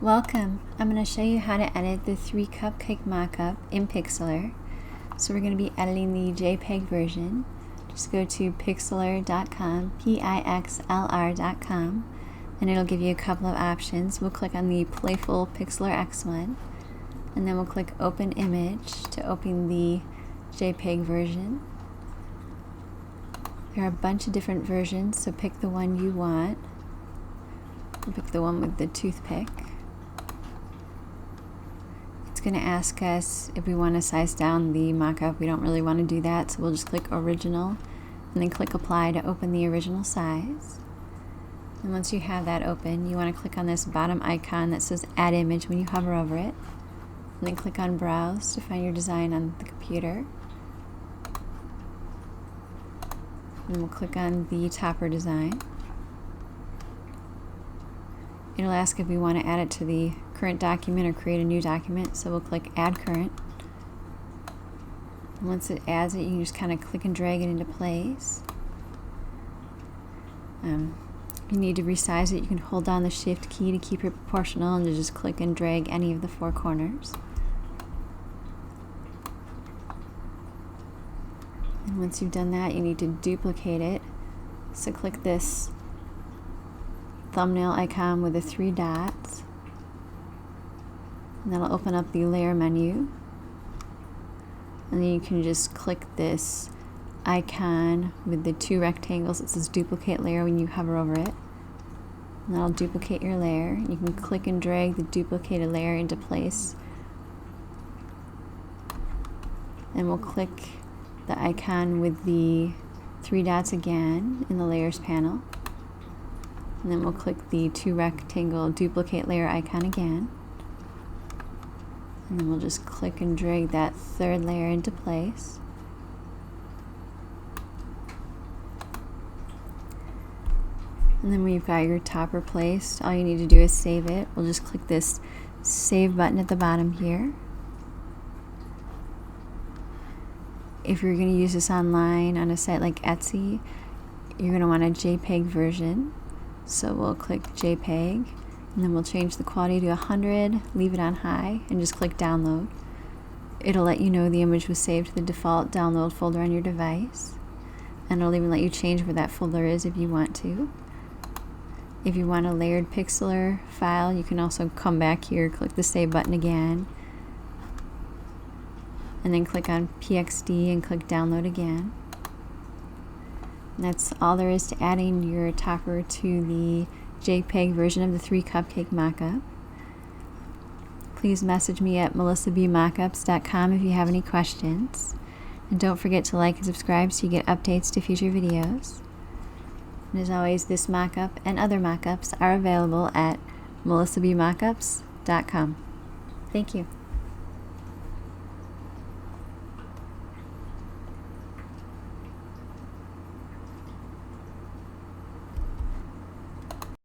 Welcome! I'm going to show you how to edit the 3 Cupcake Mockup in Pixlr. So we're going to be editing the JPEG version. Just go to pixlr.com, Pixlr.com, and it'll give you a couple of options. We'll click on the Playful Pixlr X1, and then we'll click Open Image to open the JPEG version. There are a bunch of different versions, so pick the one you want. We'll pick the one with the toothpick. It's going to ask us if we want to size down the mockup. We don't really want to do that, so we'll just click Original and then click Apply to open the original size. And once you have that open, you want to click on this bottom icon that says Add Image when you hover over it, and then click on Browse to find your design on the computer. And we'll click on the topper design. It'll ask if we want to add it to the current document or create a new document, so we'll click Add Current. And once it adds it, you can just kind of click and drag it into place. If you need to resize it, you can hold down the Shift key to keep it proportional and just click and drag any of the 4 corners. And once you've done that, you need to duplicate it. So click this thumbnail icon with the 3 dots, and that'll open up the layer menu, and then you can just click this icon with the 2 rectangles that says duplicate layer when you hover over it, and that'll duplicate your layer. You can click and drag the duplicated layer into place, and we'll click the icon with the 3 dots again in the layers panel. And then we'll click the 2 rectangle duplicate layer icon again. And then we'll just click and drag that 3rd layer into place. And then when you've got your topper placed, all you need to do is save it. We'll just click this Save button at the bottom here. If you're going to use this online on a site like Etsy, you're going to want a JPEG version. So we'll click JPEG, and then we'll change the quality to 100, leave it on high, and just click Download. It'll let you know the image was saved to the default download folder on your device, and it'll even let you change where that folder is if you want to. If you want a layered Pixlr file, you can also come back here, click the Save button again, and then click on PXD and click Download again. And that's all there is to adding your topper to the JPEG version of the 3 Cupcake Mockup. Please message me at melissabmockups.com if you have any questions. And don't forget to like and subscribe so you get updates to future videos. And as always, this mockup and other mockups are available at melissabmockups.com. Thank you.